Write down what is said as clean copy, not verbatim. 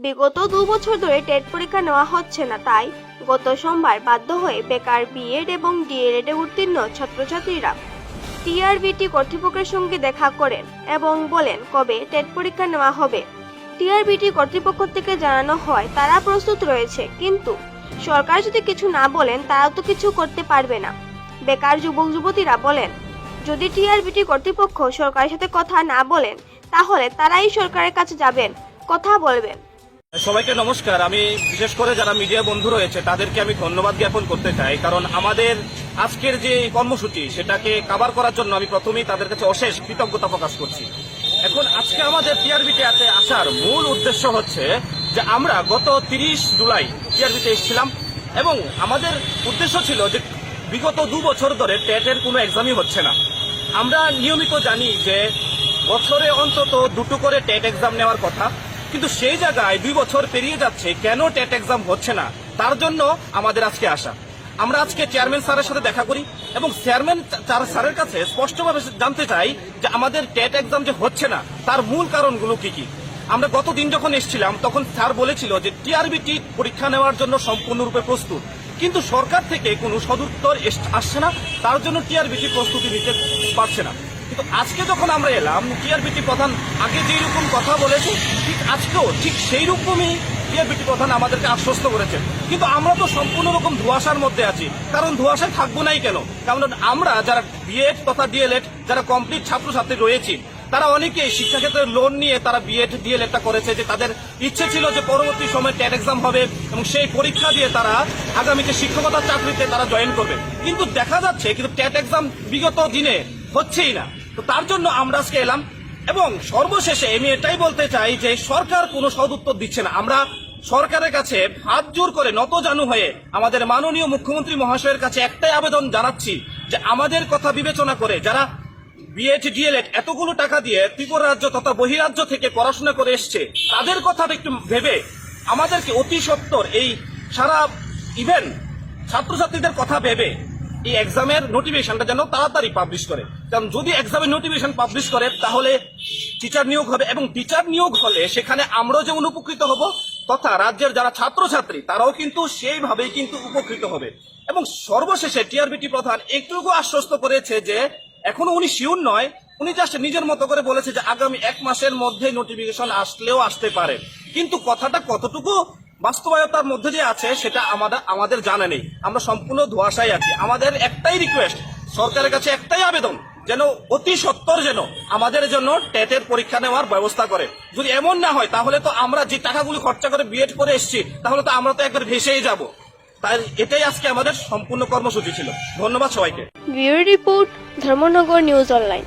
বিগত 2 বছর ধরে টেট পরীক্ষা নেওয়া হচ্ছে না, তাই গত সোমবার বাধ্য হয়ে বেকার বিএড এবং ডিএলএড এ উত্তীর্ণ ছাত্রছাত্রীরা টিআরবিটি কর্তৃপক্ষের সঙ্গে দেখা করেন এবং বলেন কবে টেট পরীক্ষা নেওয়া হবে। টিআরবিটি কর্তৃপক্ষ থেকে জানানো হয় তারা প্রস্তুত রয়েছে, কিন্তু সরকার যদি কিছু না বলেন তারাও তো কিছু করতে পারবে না। বেকার যুবক যুবতীরা বলেন, যদি টিআরবিটি কর্তৃপক্ষ সরকারের সাথে কথা না বলেন তাহলে তারাই সরকারের কাছে যাবেন, কথা বলবেন। সবাইকে নমস্কার। আমি বিশেষ করে যারা মিডিয়া বন্ধু রয়েছে তাদেরকে আমি ধন্যবাদ জ্ঞাপন করতে চাই, কারণ আমাদের আজকের যে কর্মসূচি সেটাকে কভার করার জন্য আমি প্রথমেই তাদের কাছে অশেষ কৃতজ্ঞতা প্রকাশ করছি। এখন আজকে আমাদের টিআরবিতে আসার মূল উদ্দেশ্য হচ্ছে যে আমরা গত 30 জুলাই টিআরবিতে এসেছিলাম এবং আমাদের উদ্দেশ্য ছিল যে বিগত 2 বছর ধরে টেটের কোনো এক্সামই হচ্ছে না। আমরা নিয়মিত জানি যে বছরে অন্তত 2টো করে টেট এক্সাম নেওয়ার কথা, কিন্তু সেই জায়গায় 2 বছর পেরিয়ে যাচ্ছে, কেন টেট এক্সাম হচ্ছে না তার জন্য আমাদের আজকে আসা। আমরা আজকে চেয়ারম্যান স্যারের সাথে দেখা করি এবং চেয়ারম্যান স্যারের কাছে স্পষ্টভাবে জানতে চাই যে আমাদের টেট এক্সাম যে হচ্ছে না তার মূল কারণগুলো কি কি। আমরা গতদিন যখন এসেছিলাম তখন স্যার বলেছিল যে টিআরবিটি পরীক্ষা নেওয়ার জন্য সম্পূর্ণরূপে প্রস্তুত, কিন্তু সরকার থেকে কোনো সদুত্তর আসছে না, তার জন্য টিআরবিটি প্রস্তুতি নিতে পারছে না। কিন্তু আজকে যখন আমরা এলাম, টিআরবিটি প্রধান আগে যেই রকম কথা বলেছে ঠিক আজকেও ঠিক সেই রকমই টিআরবিটি প্রধান আমাদেরকে আশ্বস্ত করেছেন। কিন্তু আমরা তো সম্পূর্ণ রকম ধোঁয়াশার মধ্যে আছি, কারণ ধোঁয়াশায় থাকবো নাই কেন? কারণ আমরা যারা বিএড তথা ডিএলএড যারা কমপ্লিট ছাত্রছাত্রী রয়েছি তারা অনেকেই শিক্ষাক্ষেত্রে লোন নিয়ে তারা বিএড ডিএলএডটা করেছে, যে তাদের ইচ্ছে ছিল যে পরবর্তী সময় টেট এক্সাম হবে এবং সেই পরীক্ষা দিয়ে তারা আগামীতে শিক্ষকতার চাকরিতে তারা জয়েন করবে। কিন্তু দেখা যাচ্ছে কিন্তু টেট এক্সাম বিগত দিনে হচ্ছেই না। তো তার জন্য আমরা আজকে এলাম এবং সর্বশেষে আমি এটাই বলতে চাই যে সরকার কোনো সদুত্তর দিচ্ছে না। আমরা সরকারের কাছে হাত জোর করে নতজানু হয়ে আমাদের মাননীয় মুখ্যমন্ত্রী মহাশয়ের কাছে একটাই আবেদন জানাচ্ছি যে আমাদের কথা বিবেচনা করে যারা বিএড ডিএলএড এতগুলো টাকা দিয়ে ত্রিপুরা রাজ্য তথা বহিরাজ্য থেকে পড়াশোনা করে এসছে তাদের কথা একটু ভেবে আমাদেরকে অতি সত্বর এই সারা ইভেন ছাত্রছাত্রীদের কথা ভেবে এই এক্সামের নোটিফিকেশনটা যেন তাড়াতাড়ি পাবলিশ করে। কারণ যদি এক্সামের নোটিফিকেশন পাবলিশ করে তাহলে টিচার নিয়োগ হবে এবং টিচার নিয়োগ হলে সেখানে আমরাও যেমন উপকৃত হব তথা রাজ্যের যারা ছাত্রছাত্রী তারাও কিন্তু সেইভাবেই কিন্তু উপকৃত হবে। এবং সর্বশেষে টিআরবিটি প্রধান একটুকু আশ্বস্ত করেছে যে এখনো উনি শিওর নয়, উনি জাস্ট নিজের মতো করে বলেছে যে আগামী 1 মাসের মধ্যে নোটিফিকেশন আসলেও আসতে পারে, কিন্তু কথাটা কতটুকু বাস্তবতার মধ্যে যে আছে সেটা আমাদের জানা নেই। আমরা সম্পূর্ণ ধোঁয়াশায় আছি। আমাদের একটাই রিকোয়েস্ট, সরকারের কাছে একটাই আবেদন, যেন অতি সত্বর যেন আমাদের জন্য টেটের পরীক্ষা নেওয়ার ব্যবস্থা করে। যদি এমন না হয় তাহলে তো আমরা যে টাকাগুলো খরচা করে বিএড করে এসেছি তাহলে তো আমরা তো একবার ভেসেই যাব। তাই এটাই আজকে আমাদের সম্পূর্ণ কর্মসূচি ছিল। ধন্যবাদ সবাইকে। Bureau report, Dharmanagar news online.